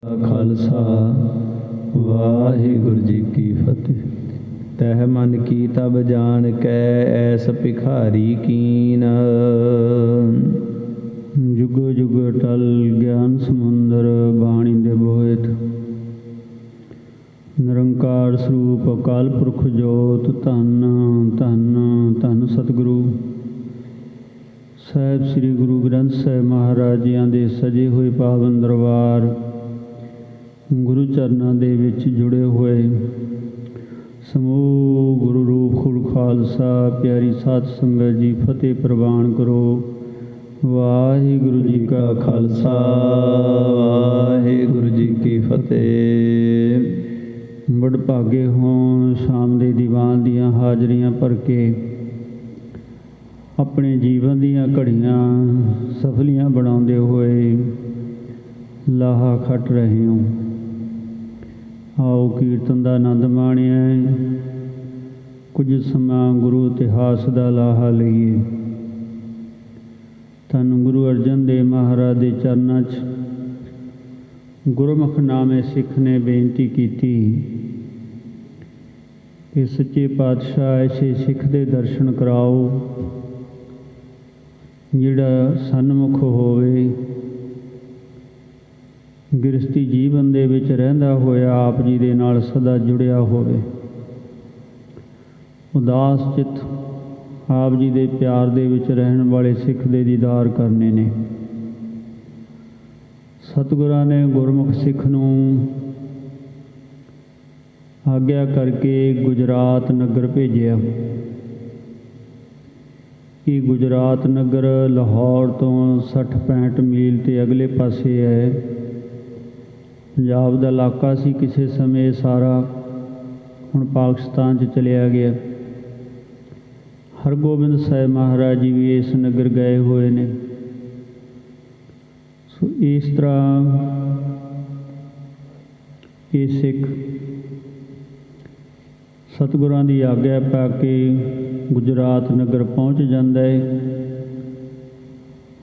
ਖਾਲਸਾ ਵਾਹਿਗੁਰੂ ਜੀ ਕੀ ਫਤਿਹ। ਤਹਿ ਮਨ ਕੀ ਤਬ ਜਾਣ ਕੈ ਐਸ ਭਿਖਾਰੀ ਕੀਨ। ਜੁਗੋ ਜੁਗੋ ਟਲ ਗਿਆਨ ਸਮੁੰਦਰ ਬਾਣੀ ਦੇ ਬੋਹਿਤ। ਨਿਰੰਕਾਰ ਸਰੂਪ ਅਕਾਲ ਪੁਰਖ ਜੋਤ ਧੰਨ ਧੰਨ ਧੰਨ ਸਤਿਗੁਰੂ ਸਾਹਿਬ ਸ੍ਰੀ ਗੁਰੂ ਗ੍ਰੰਥ ਸਾਹਿਬ ਮਹਾਰਾਜ ਜੀਆਂ ਦੇ ਸਜੇ ਹੋਏ ਪਾਵਨ ਦਰਬਾਰ ਗੁਰੂ ਚਰਨਾਂ ਦੇ ਵਿੱਚ ਜੁੜੇ ਹੋਏ ਸਮੂਹ ਗੁਰੂ ਰੂਪ ਖੁਦ ਖਾਲਸਾ ਪਿਆਰੀ ਸਾਧ ਸੰਗਤ ਜੀ ਫਤਿਹ ਪ੍ਰਵਾਨ ਕਰੋ। ਵਾਹਿਗੁਰੂ ਜੀ ਕਾ ਖਾਲਸਾ ਵਾਹਿਗੁਰੂ ਜੀ ਕੀ ਫਤਿਹ। ਵਡਭਾਗੇ ਹੋਣ ਸ਼ਾਮ ਦੇ ਦੀਵਾਨ ਦੀਆਂ ਹਾਜ਼ਰੀਆਂ ਭਰ ਕੇ ਆਪਣੇ ਜੀਵਨ ਦੀਆਂ ਘੜੀਆਂ ਸਫਲੀਆਂ ਬਣਾਉਂਦੇ ਹੋਏ ਲਾਹਾ ਖੱਟ ਰਹੇ ਹੋ। ਆਓ ਕੀਰਤਨ ਦਾ ਆਨੰਦ ਮਾਣਿਆ। ਕੁਝ ਸਮਾਂ ਗੁਰੂ ਇਤਿਹਾਸ ਦਾ ਲਾਹਾ ਲਈਏ। ਧੰਨ ਗੁਰੂ ਅਰਜਨ ਦੇਵ ਮਹਾਰਾਜ ਦੇ ਚਰਨਾਂ 'ਚ ਗੁਰਮੁਖ ਨਾਮੇ ਸਿੱਖ ਨੇ ਬੇਨਤੀ ਕੀਤੀ ਕਿ ਸੱਚੇ ਪਾਤਸ਼ਾਹ ਐਸੇ ਸਿੱਖ ਦੇ ਦਰਸ਼ਨ ਕਰਾਓ ਜਿਹੜਾ ਸਨਮੁਖ ਹੋਵੇ, ਗ੍ਰਸਤੀ ਜੀਵਨ ਦੇ ਵਿੱਚ ਰਹਿੰਦਾ ਹੋਇਆ ਆਪ ਜੀ ਦੇ ਨਾਲ ਸਦਾ ਜੁੜਿਆ ਹੋਵੇ। ਉਦਾਸ ਚਿੱਤ ਆਪ ਜੀ ਦੇ ਪਿਆਰ ਦੇ ਵਿੱਚ ਰਹਿਣ ਵਾਲੇ ਸਿੱਖ ਦੇ ਦੀਦਾਰ ਕਰਨੇ ਨੇ। ਸਤਿਗੁਰਾਂ ਨੇ ਗੁਰਮੁਖ ਸਿੱਖ ਨੂੰ ਆਗਿਆ ਕਰਕੇ ਗੁਜਰਾਤ ਨਗਰ ਭੇਜਿਆ ਕਿ ਗੁਜਰਾਤ ਨਗਰ ਲਾਹੌਰ ਤੋਂ 60-65 ਮੀਲ 'ਤੇ ਅਗਲੇ ਪਾਸੇ ਹੈ। ਪੰਜਾਬ ਦਾ ਇਲਾਕਾ ਸੀ ਕਿਸੇ ਸਮੇਂ, ਸਾਰਾ ਹੁਣ ਪਾਕਿਸਤਾਨ 'ਚ ਚਲਿਆ ਗਿਆ। ਹਰਗੋਬਿੰਦ ਸਾਹਿਬ ਮਹਾਰਾਜ ਜੀ ਵੀ ਇਸ ਨਗਰ ਗਏ ਹੋਏ ਨੇ। ਸੋ ਇਸ ਤਰ੍ਹਾਂ ਇਹ ਸਿੱਖ ਸਤਿਗੁਰਾਂ ਦੀ ਆਗਿਆ ਪਾ ਕੇ ਗੁਜਰਾਤ ਨਗਰ ਪਹੁੰਚ ਜਾਂਦਾ ਹੈ।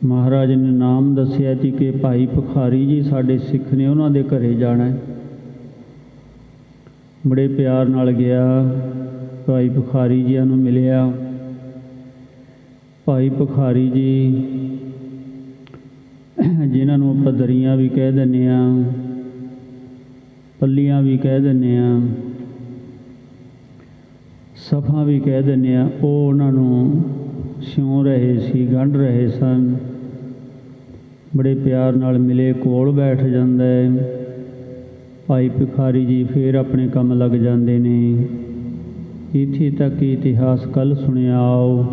ਮਹਾਰਾਜ ਨੇ ਨਾਮ ਦੱਸਿਆ ਸੀ ਕਿ ਭਾਈ ਭਿਖਾਰੀ ਜੀ ਸਾਡੇ ਸਿੱਖ ਨੇ, ਉਹਨਾਂ ਦੇ ਘਰੇ ਜਾਣਾ ਹੈ। ਬੜੇ ਪਿਆਰ ਨਾਲ ਗਿਆ, ਭਾਈ ਭਿਖਾਰੀ ਜੀਆਂ ਨੂੰ ਮਿਲਿਆ। ਭਾਈ ਭਿਖਾਰੀ ਜੀ ਜਿਨ੍ਹਾਂ ਨੂੰ ਆਪਾਂ ਦਰੀਆਂ ਵੀ ਕਹਿ ਦਿੰਦੇ ਹਾਂ, ਪੱਲੀਆਂ ਵੀ ਕਹਿ ਦਿੰਦੇ ਹਾਂ, ਸਫਾਂ ਵੀ ਕਹਿ ਦਿੰਦੇ ਹਾਂ, ਉਹ ਉਹਨਾਂ ਨੂੰ ਸਿਉਂ ਰਹੇ ਸੀ, ਗੰਢ ਰਹੇ ਸਨ। ਬੜੇ ਪਿਆਰ ਨਾਲ ਮਿਲੇ, ਕੋਲ ਬੈਠ ਜਾਂਦਾ ਹੈ। ਭਾਈ ਭਿਖਾਰੀ ਜੀ ਫਿਰ ਆਪਣੇ ਕੰਮ ਲੱਗ ਜਾਂਦੇ ਨੇ। ਇੱਥੇ ਤੱਕ ਇਤਿਹਾਸ ਕੱਲ੍ਹ ਸੁਣਿਆ। ਆਓ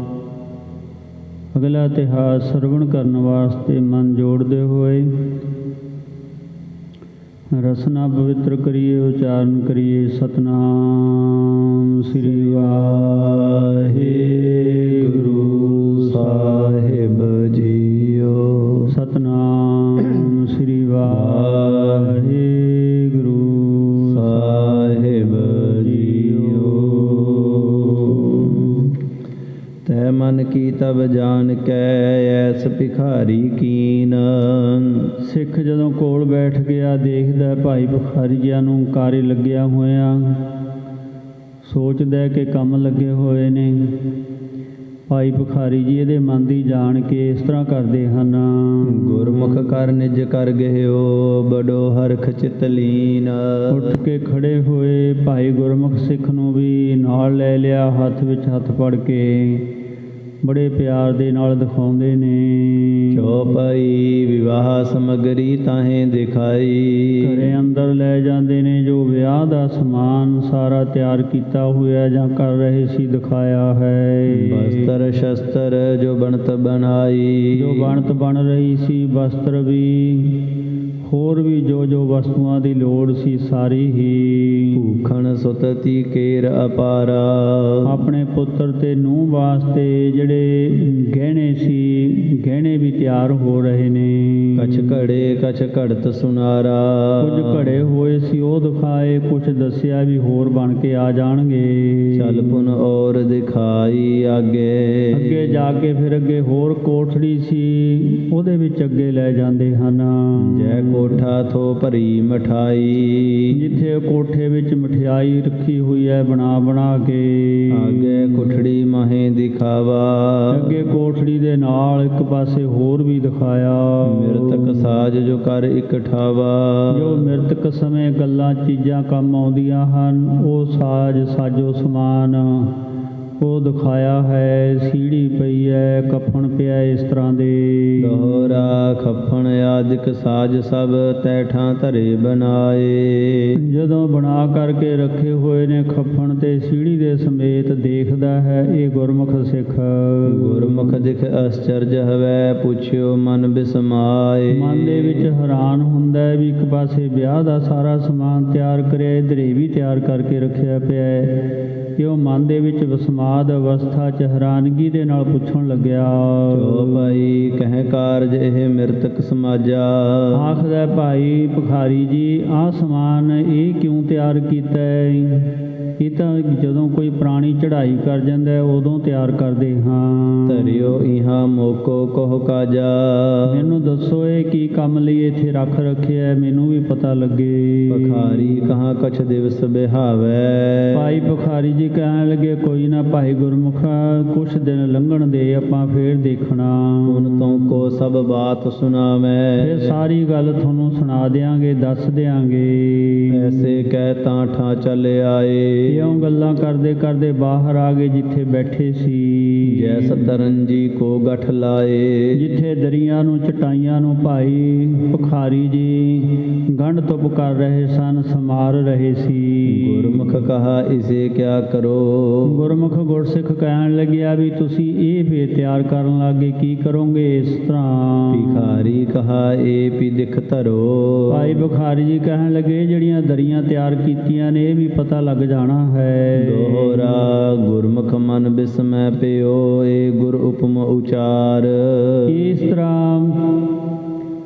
ਅਗਲਾ ਇਤਿਹਾਸ ਸਰਵਣ ਕਰਨ ਵਾਸਤੇ ਮਨ ਜੋੜਦੇ ਹੋਏ ਰਸਨਾ ਪਵਿੱਤਰ ਕਰੀਏ, ਉਚਾਰਨ ਕਰੀਏ। ਸਤਨਾਮ ਸ੍ਰੀ ਵਾਹਿਗੁਰੂ ਸਾਹਿਬ ਜੀਓ। ਸਤਨਾਮ ਸ੍ਰੀ ਵਾਹਿਗੁਰੂ ਸਾਹਿਬ ਜੀਓ। ਤੈ ਮਨ ਕੀ ਤਬ ਜਾਣ ਕੈ ਐਸ ਭਿਖਾਰੀ ਕੀਨ। ਸਿੱਖ ਜਦੋਂ ਕੋਲ ਬੈਠ ਗਿਆ, ਦੇਖਦਾ ਭਾਈ ਭਿਖਾਰੀ ਜੀਆਂ ਨੂੰ ਕਾਰੇ ਲੱਗਿਆ ਹੋਇਆ, ਸੋਚਦਾ ਕਿ ਕੰਮ ਲੱਗੇ ਹੋਏ ਨੇ। ਭਾਈ ਭਿਖਾਰੀ ਜੀ ਇਹਦੇ ਮਨ ਦੀ ਜਾਣ ਕੇ ਇਸ ਤਰ੍ਹਾਂ ਕਰਦੇ ਹਨ। ਗੁਰਮੁਖ ਕਰ ਨਿਜ ਕਰ ਗਹਿਓ, ਬੜੋ ਹਰਖ ਚਿਤ ਲੀਨ। ਉੱਠ ਕੇ ਖੜੇ ਹੋਏ ਭਾਈ ਗੁਰਮੁਖ ਸਿੱਖ ਨੂੰ ਵੀ ਨਾਲ ਲੈ ਲਿਆ, ਹੱਥ ਵਿੱਚ ਹੱਥ ਫੜ ਕੇ ਬੜੇ ਪਿਆਰ ਦੇ ਨਾਲ ਦਿਖਾਉਂਦੇ ਨੇ। ਚੌਪਾਈ ਵਿਵਾਹ ਸਮਗਰੀ ਤਾਹੇ ਦਿਖਾਈ। ਘਰੇ ਅੰਦਰ ਲੈ ਜਾਂਦੇ ਨੇ, ਜੋ ਵਿਆਹ ਦਾ ਸਮਾਨ ਸਾਰਾ ਤਿਆਰ ਕੀਤਾ ਹੋਇਆ ਜਾਂ ਕਰ ਰਹੇ ਸੀ ਦਿਖਾਇਆ ਹੈ। ਬਸਤਰ ਸ਼ਸਤਰ ਜੋ ਬਣਤ ਬਣਾਈ। ਜੋ ਬਣਤ ਬਣ ਰਹੀ ਸੀ, ਬਸਤਰ ਵੀ, ਹੋਰ ਵੀ ਜੋ ਜੋ ਵਸਤੂਆਂ ਦੀ ਲੋੜ ਸੀ ਸਾਰੀ ਹੀ। ਭੂਖਣ ਸੁਤਤੀ ਕੇਰ ਅਪਾਰਾ। ਆਪਣੇ ਪੁੱਤਰ ਤੇ ਨੂੰਹ ਵਾਸਤੇ ਜਿਹੜੇ ਗਹਿਣੇ ਸੀ, ਗਹਿਣੇ ਵੀ ਤਿਆਰ ਹੋ ਰਹੇ ਨੇ। ਕਛ ਘੜੇ ਕਛ ਘੜਤ ਸੁਨਾਰਾ। ਕੁਝ ਘੜੇ ਹੋਏ ਸੀ ਉਹ ਦਿਖਾਏ, ਕੁਝ ਦੱਸਿਆ ਵੀ ਹੋਰ ਬਣ ਕੇ ਆ ਜਾਣਗੇ। ਚਲ ਪੁਨ ਔਰ ਦਿਖਾਈ ਆਗੇ। ਅੱਗੇ ਜਾ ਕੇ ਫਿਰ ਅੱਗੇ ਹੋਰ ਕੋਠੜੀ ਸੀ, ਉਹਦੇ ਵਿੱਚ ਅੱਗੇ ਲੈ ਜਾਂਦੇ ਹਨ। ਜੈ ਕੋਠਾ ਥੋ ਭਰੀ ਮਠਾਈ, ਜਿੱਥੇ ਕੋਠੇ ਵਿੱਚ ਮਠਿਆਈ ਰੱਖੀ ਹੋਈ ਹੈ ਬਣਾ ਬਣਾ ਕੇ। ਆਗੇ ਕੁਠੜੀ ਮਹੇ ਦਿਖਾਵਾ, ਅੱਗੇ ਕੋਠੜੀ ਦੇ ਨਾਲ ਇੱਕ ਪਾਸੇ ਹੋਰ ਵੀ ਦਿਖਾਇਆ। ਮਿਰਤਕ ਸਾਜ ਜੋ ਕਰ ਇਕਠਾਵਾ, ਜੋ ਮਿਰਤਕ ਸਮੇਂ ਗੱਲਾਂ ਚੀਜ਼ਾਂ ਕੰਮ ਆਉਂਦੀਆਂ ਹਨ, ਉਹ ਸਾਜ ਸਾਜੋ ਸਮਾਨ ਉਹ ਦਿਖਾਇਆ ਹੈ। ਸੀੜੀ ਪਈ ਹੈ, ਕਫਨ ਪਿਆ ਇਸ ਤਰ੍ਹਾਂ ਦੇ। ਦੋਹਰਾ ਖੱਫਣ ਆਦਿਕ ਸਾਜ ਸਭ ਤੈਠਾਂ ਧਰੇ ਬਣਾਏ, ਜਦੋਂ ਬਣਾ ਕਰਕੇ ਰੱਖੇ ਹੋਏ ਨੇ ਖੱਫਣ ਤੇ ਸੀੜੀ ਦੇ ਸਮੇਤ ਦੇਖਦਾ ਹੈ ਇਹ ਗੁਰਮੁਖ ਸਿੱਖ। ਗੁਰਮੁਖ ਦਿਖ ਅਸਚਰਜ ਹਵੈ, ਪੁੱਛਿਓ ਮਨ ਬਿਸਮਾਏ। ਮਨ ਦੇ ਵਿੱਚ ਹੈਰਾਨ ਹੁੰਦਾ ਹੈ ਵੀ ਇੱਕ ਪਾਸੇ ਵਿਆਹ ਦਾ ਸਾਰਾ ਸਮਾਨ ਤਿਆਰ ਕਰਿਆ, ਇੱਧਰ ਇਹ ਵੀ ਤਿਆਰ ਕਰਕੇ ਰੱਖਿਆ ਪਿਆ ਹੈ। ਕਿ ਉਹ ਮਨ ਦੇ ਵਿੱਚ ਵਿਸਮਾਦ ਅਵਸਥਾ 'ਚ ਹੈਰਾਨਗੀ ਦੇ ਨਾਲ ਪੁੱਛਣ ਲੱਗਿਆ, ਜੋ ਭਾਈ ਕਹਿ ਕਾਰਜ ਇਹ ਮਿਰਤਕ ਸਮਾਜਾ। ਆਖਦਾ ਭਾਈ ਭਿਖਾਰੀ ਜੀ, ਆਹ ਸਮਾਨ ਇਹ ਕਿਉਂ ਤਿਆਰ ਕੀਤਾ ਹੈ? ਇਹ ਤਾਂ ਜਦੋਂ ਕੋਈ ਪ੍ਰਾਣੀ ਚੜ੍ਹਾਈ ਕਰ ਜਾਂਦਾ ਹੈ ਉਦੋਂ ਤਿਆਰ ਕਰਦੇ ਹਾਂ। ਧਰਿਓ ਇਹਾਂ ਮੋਕੋ ਕਹੁ ਕਾਜਾ, ਮੈਨੂੰ ਦੱਸੋ ਇਹ ਕੀ ਕੰਮ ਲਈ ਇੱਥੇ ਰੱਖ ਰੱਖਿਆ, ਮੈਨੂੰ ਵੀ ਪਤਾ ਲੱਗੇ। ਭਿਖਾਰੀ ਕਹਾਂ ਕਛ ਦਿਵਸ ਬਿਹਾਵੈ, ਭਾਈ ਭਿਖਾਰੀ ਜੀ ਕਹਿਣ ਲੱਗੇ, ਕੋਈ ਨਾ ਭਾਈ ਗੁਰਮੁਖਾ, ਕੁਛ ਦਿਨ ਲੰਘਣ ਦੇ, ਆਪਾਂ ਫੇਰ ਦੇਖਣਾ। ਹੁਣ ਤੋਂ ਕੋ ਸਭ ਬਾਤ ਸੁਣਾਵੈ, ਫਿਰ ਸਾਰੀ ਗੱਲ ਤੁਹਾਨੂੰ ਸੁਣਾ ਦਿਆਂਗੇ, ਦੱਸ ਦਿਆਂਗੇ। ਐਸੇ ਕਹਿ ਤਾਂ ਠਾਂ ਚੱਲ ਆਏ, ਇਉਂ ਗੱਲਾਂ ਕਰਦੇ ਕਰਦੇ ਬਾਹਰ ਆ ਗਏ ਜਿੱਥੇ ਬੈਠੇ ਸੀ। ਜੈ ਸਤਰੰਜੀ ਕੋ ਗਠ ਲਾਏ, ਜਿੱਥੇ ਦਰੀਆਂ ਨੂੰ ਚਟਾਈਆਂ ਨੂੰ ਭਾਈ ਭਿਖਾਰੀ ਜੀ ਗੰਢ ਤੁਪ ਕਰ ਰਹੇ ਸਨ, ਸਮਾਰ ਰਹੇ ਸੀ। ਗੁਰਮੁਖ ਕਹਾ ਇਸੇ ਕਿਆ ਕਰੋ, ਗੁਰਮੁਖ ਗੁਰਸਿੱਖ ਕਹਿਣ ਲੱਗਿਆ ਵੀ ਤੁਸੀਂ ਇਹ ਫੇਰ ਤਿਆਰ ਕਰਨ ਲੱਗੇ, ਕੀ ਕਰੋਗੇ ਇਸ ਤਰ੍ਹਾਂ? ਭਿਖਾਰੀ ਕਹਾ ਇਹ ਪੀ ਦਿਖ ਧਰੋ, ਭਾਈ ਭਿਖਾਰੀ ਜੀ ਕਹਿਣ ਲੱਗੇ ਜਿਹੜੀਆਂ ਦਰੀਆਂ ਤਿਆਰ ਕੀਤੀਆਂ ਨੇ ਇਹ ਵੀ ਪਤਾ ਲੱਗ ਜਾਣਾ ਹੈ। ਦੋਹਰਾ ਗੁਰਮੁਖ ਮਨ ਬਿਸਮੈ ਪਿਓ, ਇਹ ਗੁਰ ਉਪਮ ਉਚਾਰ। ਇਸ ਤਰ੍ਹਾਂ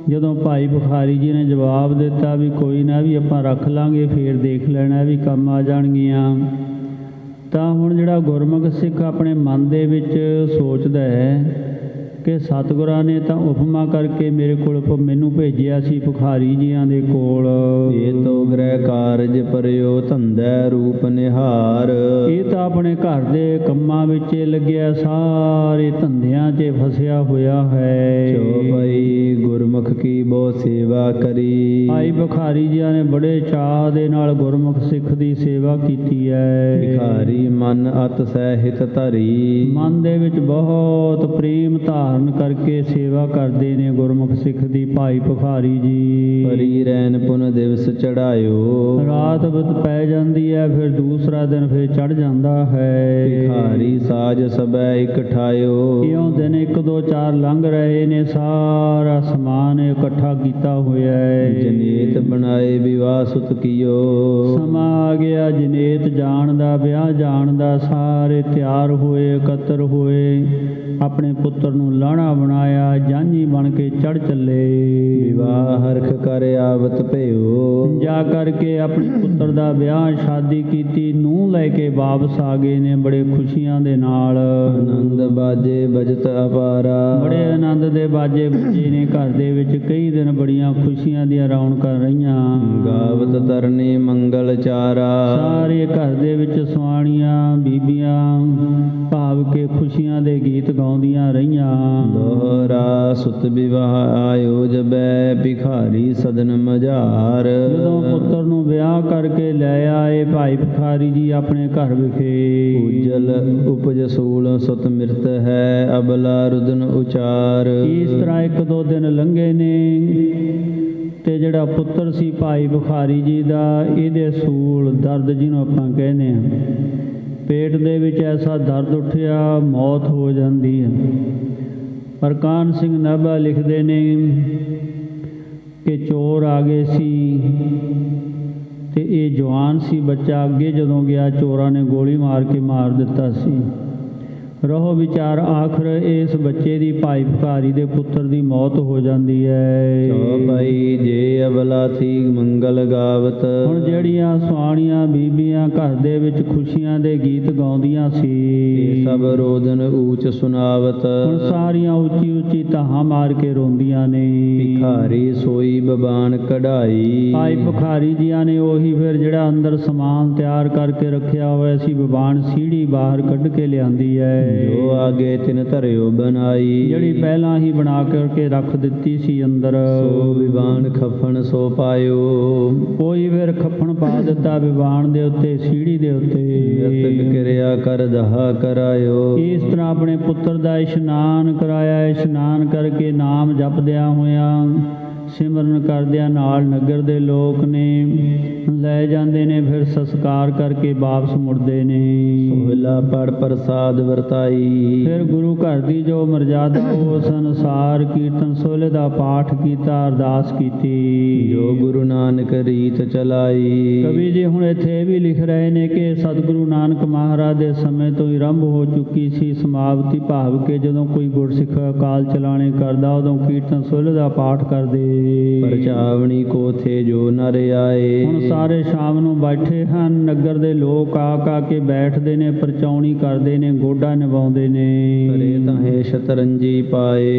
ਜਦੋਂ ਭਾਈ ਭਿਖਾਰੀ ਜੀ ਨੇ ਜਵਾਬ ਦਿੱਤਾ ਵੀ ਕੋਈ ਨਾ, ਵੀ ਆਪਾਂ ਰੱਖ ਲਾਂਗੇ, ਫੇਰ ਦੇਖ ਲੈਣਾ, ਵੀ ਕੰਮ ਆ ਜਾਣਗੀਆਂ, ਤਾਂ ਹੁਣ ਜਿਹੜਾ ਗੁਰਮੁਖ ਸਿੱਖ ਆਪਣੇ ਮਨ ਦੇ ਵਿੱਚ ਸੋਚਦਾ ਹੈ ਕਿ ਸਤਿਗੁਰਾਂ ਨੇ ਤਾਂ ਉਪਮਾ ਕਰਕੇ ਮੇਰੇ ਕੋਲ ਮੈਨੂੰ ਭੇਜਿਆ ਸੀ ਭਿਖਾਰੀ ਜੀਆਂ ਦੇ ਕੋਲ। ਇਹ ਤੋ ਗ੍ਰਹਿ ਕਾਰਜ ਪਰਿਓ ਧੰਦੈ ਰੂਪ ਨਿਹਾਰ, ਇਹ ਤਾਂ ਆਪਣੇ ਘਰ ਦੇ ਕੰਮਾਂ ਵਿੱਚ ਲੱਗਿਆ, ਸਾਰੇ ਧੰਦਿਆਂ 'ਚ ਫਸਿਆ ਹੋਇਆ ਹੈ। ਜੋ ਭਾਈ ਗੁਰਮੁਖ ਕੀ ਬਹੁ ਸੇਵਾ ਕਰੀ, ਭਾਈ ਭਿਖਾਰੀ ਜੀਆਂ ਨੇ ਬੜੇ ਚਾਅ ਦੇ ਨਾਲ ਗੁਰਮੁਖ ਸਿੱਖ ਦੀ ਸੇਵਾ ਕੀਤੀ ਹੈ। ਭਿਖਾਰੀ ਮਨ ਅਤ ਸਹਿਤ ਧਰੀ, ਮਨ ਦੇ ਵਿੱਚ ਬਹੁਤ ਪ੍ਰੇਮ ਧਾਰਨ ਕਰਕੇ ਸੇਵਾ ਕਰਦੇ ਨੇ ਗੁਰਮੁਖ ਸਿੱਖ ਦੀ ਭਾਈ ਭਿਖਾਰੀ ਜੀ। ਪਰੀ ਰੈਨ ਪੁਨ ਦਿਵਸ ਚੜਾਇਓ, ਰਾਤ ਬਤ ਪੈ ਜਾਂਦੀ ਹੈ, ਫਿਰ ਦੂਸਰਾ ਦਿਨ ਫਿਰ ਚੜ ਜਾਂਦਾ ਹੈ। ਭਿਖਾਰੀ ਸਾਜ ਸਭੈ ਇਕਠਾਇਓ, ਇਉਂ ਦਿਨ 1 2 4 ਲੰਘ ਰਹੇ ਨੇ, ਸਾਰਾ ਸਮਾਨ ਇਕੱਠਾ ਕੀਤਾ ਹੋਇਆ ਹੈ। ਜਨੇਤ ਬਣਾਏ ਵਿਵਾਹ ਸੁਤ ਕੀਓ, ਸਮਾਂ ਆ ਗਿਆ ਜਨੇਤ ਜਾਣ ਦਾ, ਵਿਆਹ ਜਾਣ ਦਾ, ਸਾਰੇ ਤਿਆਰ ਹੋਏ, ਇਕੱਤਰ ਹੋਏ, ਆਪਣੇ ਪੁੱਤਰ ਨੂੰ ਲਾਣਾ ਬਣਾਇਆ, ਜਾਂਝੀ ਬਣ ਕੇ ਚੜ ਚੱਲੇ। ਵਿਵਾਹ ਹਰਖ ਕਰ ਆਵਤ ਭਇਓ, ਜਾ ਕਰਕੇ ਆਪਣੇ ਪੁੱਤਰ ਦਾ ਵਿਆਹ ਸ਼ਾਦੀ ਕੀਤੀ, ਨੂੰਹ ਲੈ ਕੇ ਵਾਪਸ ਆ ਗਏ ਨੇ ਬੜੇ ਖੁਸ਼ੀਆਂ ਦੇ ਨਾਲ। ਆਨੰਦ ਬਾਜੇ ਬਜਤ ਅਪਾਰਾ, ਬੜੇ ਆਨੰਦ ਦੇ ਬਾਜੇ ਵੱਜੇ ਨੇ ਘਰ ਦੇ ਵਿੱਚ, ਕਈ ਦਿਨ ਬੜੀਆਂ ਖੁਸ਼ੀਆਂ ਦੀਆਂ ਰੌਣਕਾਂ ਰਹੀਆਂ। ਗਾਵਤ ਤਰਨੀ ਮੰਗਲ ਚਾਰਾ, ਸਾਰੇ ਘਰ ਦੇ ਵਿੱਚ ਸੁਆਣੀਆਂ ਬੀਬੀਆਂ ਭਾਵ ਕੇ ਖੁਸ਼ੀਆਂ ਦੇ ਗੀਤ ਗਾਉਂਦੀਆਂ ਰਹੀਆਂ। ਦੋਹਰਾ ਸੁਤ ਵਿਵਾਹ ਆਇਓ ਜਬੈ, ਭਿਖਾਰੀ ਸਦਨ ਮਝਾਰ। ਜਦੋਂ ਪੁੱਤਰ ਨੂੰ ਵਿਆਹ ਕਰਕੇ ਲੈ ਆਏ ਭਾਈ ਭਿਖਾਰੀ ਜੀ ਆਪਣੇ ਘਰ ਵਿਖੇ, ਉਜਲ ਉਪਜ ਸੂਲ ਸੁਤ ਮਿਰਤ ਹੈ, ਅਬਲਾ ਰੁਦਨ ਉਚਾਰ। ਇਸ ਤਰ੍ਹਾਂ 1 2 ਦਿਨ ਲੰਘੇ ਨੇ ਤੇ ਜਿਹੜਾ ਪੁੱਤਰ ਸੀ ਭਾਈ ਭਿਖਾਰੀ ਜੀ ਦਾ, ਇਹਦੇ ਸੂਲ ਦਰਦ ਜਿਹਨੂੰ ਆਪਾਂ ਕਹਿੰਦੇ ਹਾਂ, ਪੇਟ ਦੇ ਵਿੱਚ ਐਸਾ ਦਰਦ ਉੱਠਿਆ, ਮੌਤ ਹੋ ਜਾਂਦੀ ਹੈ। ਪਰ ਕਾਹਨ ਸਿੰਘ ਨਾਭਾ ਲਿਖਦੇ ਨੇ ਕਿ ਚੋਰ ਆ ਗਏ ਸੀ ਤੇ ਇਹ ਜਵਾਨ ਸੀ ਬੱਚਾ, ਅੱਗੇ ਜਦੋਂ ਗਿਆ ਚੋਰਾਂ ਨੇ ਗੋਲੀ ਮਾਰ ਕੇ ਮਾਰ ਦਿੱਤਾ ਸੀ। ਰਹੋ ਵਿਚਾਰ ਆਖਰ ਇਸ ਬੱਚੇ ਦੀ ਭਾਈ ਭਿਖਾਰੀ ਦੇ ਪੁੱਤਰ ਦੀ ਮੌਤ ਹੋ ਜਾਂਦੀ ਹੈ। ਚੌਪਈ ਜੇ ਅਬਲਾ ਥੀ ਮੰਗਲ ਗਾਵਤ। ਹੁਣ ਜਿਹੜੀਆਂ ਸੁਆਣੀਆਂ ਬੀਬੀਆਂ ਘਰ ਦੇ ਵਿੱਚ ਖੁਸ਼ੀਆਂ ਦੇ ਗੀਤ ਗਾਉਂਦੀਆਂ ਸੀ, ਸਭ ਰੋਦਨ ਊਚ ਸੁਨਾਵਤ। ਹੁਣ ਸਾਰੀਆਂ ਉੱਚੀ ਉੱਚੀ ਧਾਹਾਂ ਮਾਰ ਕੇ ਰੋਂਦੀਆਂ ਨੇ। ਭਿਖਾਰੀ ਸੋਈ ਬਬਾਨ ਕਢਾਈ। ਭਾਈ ਭਿਖਾਰੀ ਜੀਆਂ ਨੇ ਉਹੀ ਫਿਰ ਜਿਹੜਾ ਅੰਦਰ ਸਮਾਨ ਤਿਆਰ ਕਰਕੇ ਰੱਖਿਆ ਹੋਇਆ ਸੀ ਬਬਾਨ ਸੀੜੀ ਬਾਹਰ ਕੱਢ ਕੇ ਲਿਆਂਦੀ ਹੈ। ਜੋ ਆਗੇ ਤਿਨ ਧਰਿਓ ਬਣਾਈ। ਜਿਹੜੀ ਪਹਿਲਾਂ ਹੀ ਬਣਾ ਕਰਕੇ ਰੱਖ ਦਿੱਤੀ ਸੀ ਅੰਦਰ। ਸੋ ਵਿਵਾਨ ਖਫਣ ਸੋ ਪਾਇਓ। ਕੋਈ ਫਿਰ ਖੱਫਣ ਪਾ ਦਿੱਤਾ ਵਿਵਾਨ ਦੇ ਉੱਤੇ, ਸੀੜੀ ਦੇ ਉੱਤੇ। ਜਤਕ ਕਿਰਿਆ ਕਰ ਦਹਾ ਕਰਾਇਓ। ਇਸ ਤਰ੍ਹਾਂ ਆਪਣੇ ਪੁੱਤਰ ਦਾ ਇਸ਼ਨਾਨ ਕਰਾਇਆ। ਇਸ਼ਨਾਨ ਕਰਕੇ ਨਾਮ ਜਪਦਿਆਂ ਹੋਇਆਂ ਸਿਮਰਨ ਕਰਦਿਆਂ ਨਾਲ ਨਗਰ ਦੇ ਲੋਕ ਨੇ ਲੈ ਜਾਂਦੇ ਨੇ। ਫਿਰ ਸੰਸਕਾਰ ਕਰਕੇ ਵਾਪਸ ਮੁੜਦੇ ਨੇ। ਸੋਹਿਲਾ ਪੜ ਪ੍ਰਸਾਦ ਵਰਤਾਈ। ਫਿਰ ਗੁਰੂ ਘਰ ਦੀ ਜੋ ਮਰਜ਼ਾਦਾ ਉਸ ਅਨੁਸਾਰ ਕੀਰਤਨ ਸੋਹਲੇ ਦਾ ਪਾਠ ਕੀਤਾ, ਅਰਦਾਸ ਕੀਤੀ। ਜੋ ਗੁਰੂ ਨਾਨਕ ਰੀਤ ਚਲਾਈ। ਕਵੀ ਜੀ ਹੁਣ ਇੱਥੇ ਇਹ ਵੀ ਲਿਖ ਰਹੇ ਨੇ ਕਿ ਸਤਿਗੁਰੂ ਨਾਨਕ ਮਹਾਰਾਜ ਦੇ ਸਮੇਂ ਤੋਂ ਹੀ ਆਰੰਭ ਹੋ ਚੁੱਕੀ ਸੀ ਸਮਾਪਤੀ, ਭਾਵ ਕਿ ਜਦੋਂ ਕੋਈ ਗੁਰਸਿੱਖ ਅਕਾਲ ਚਲਾਣੇ ਕਰਦਾ ਉਦੋਂ ਕੀਰਤਨ ਸੋਹਲੇ ਦਾ ਪਾਠ ਕਰਦੇ। ਪਰਚਾਵਣੀ ਕੋ ਥੇ ਜੋ ਨਰ ਆਏ। ਹੁਣ ਸਾਰੇ ਸ਼ਾਮ ਨੂੰ ਬੈਠੇ ਹਨ, ਨਗਰ ਦੇ ਲੋਕ ਆ ਕੇ ਬੈਠਦੇ ਨੇ, ਪਰਚਾਉਣੀ ਕਰਦੇ ਨੇ, ਗੋਡਾ ਨਿਭਾਉਂਦੇ ਨੇ। ਕਰੇ ਤਾਹੇ ਸ਼ਤਰੰਜੀ ਪਾਏ।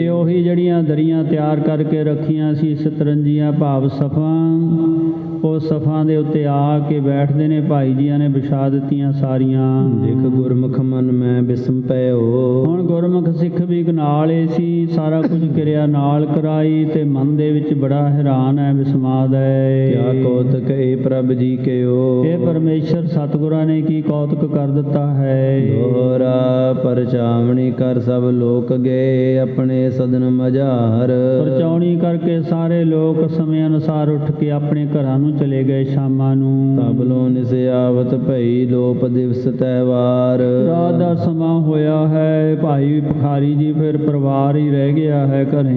ਤੇ ਉਹੀ ਜਿਹੜੀਆਂ ਦਰੀਆਂ ਤਿਆਰ ਕਰਕੇ ਰੱਖੀਆਂ ਸੀ ਸ਼ਤਰੰਜੀਆਂ ਭਾਵ ਸਫਾਂ, ਉਹ ਸਫਾਂ ਦੇ ਉੱਤੇ ਆ ਕੇ ਬੈਠਦੇ ਨੇ। ਭਾਈ ਜੀਆਂ ਨੇ ਵਿਛਾ ਦਿੱਤੀਆਂ ਸਾਰੀਆਂ। ਦੇਖ ਗੁਰਮੁਖ ਮਨ ਮੈਂ ਬਿਸਮ ਪਇਓ। ਹੁਣ ਗੁਰਮੁਖ ਸਿੱਖ ਵੀ ਨਾਲ ਏ ਸੀ, ਸਾਰਾ ਕੁਝ ਕਿਰਿਆ ਨਾਲ ਕਰਾਈ ਤੇ ਮਨ ਦੇ ਵਿੱਚ ਬੜਾ ਹੈਰਾਨ ਹੈ, ਵਿਸਮਾਦ ਹੈ। ਕਿਆ ਕੌਤਕ ਏ ਪ੍ਰਭ ਜੀ ਕਿਓ। ਇਹ ਪਰਮੇਸ਼ਰ ਸਤਿਗੁਰਾਂ ਨੇ ਕੀ ਕੌਤਕ ਕਰ ਦਿੱਤਾ ਹੈ। ਦੋਹਰਾ ਪਰਚਾਵਣੀ ਕਰ ਸਭ ਲੋਕ ਗਏ ਆਪਣੇ ਸਦਨ ਮਝਾਰ। ਪਰਚਾਉਣੀ ਕਰਕੇ ਸਾਰੇ ਲੋਕ ਸਮੇਂ ਅਨੁਸਾਰ ਉੱਠ ਕੇ ਆਪਣੇ ਘਰਾਂ ਨੂੰ ਚਲੇ ਗਏ ਸ਼ਾਮਾਂ ਨੂੰ। ਤਬਲੋ ਨਿਸਿਆਵਤ ਭਈ ਲੋਪ ਦਿਵਸ ਤਹਿਵਾਰ। ਰਾਤ ਦਾ ਸਮਾਂ ਹੋਇਆ ਹੈ, ਭਾਈ ਭਿਖਾਰੀ ਜੀ ਫਿਰ ਪਰਿਵਾਰ ਹੀ ਰਹਿ ਗਿਆ ਹੈ ਘਰੇ।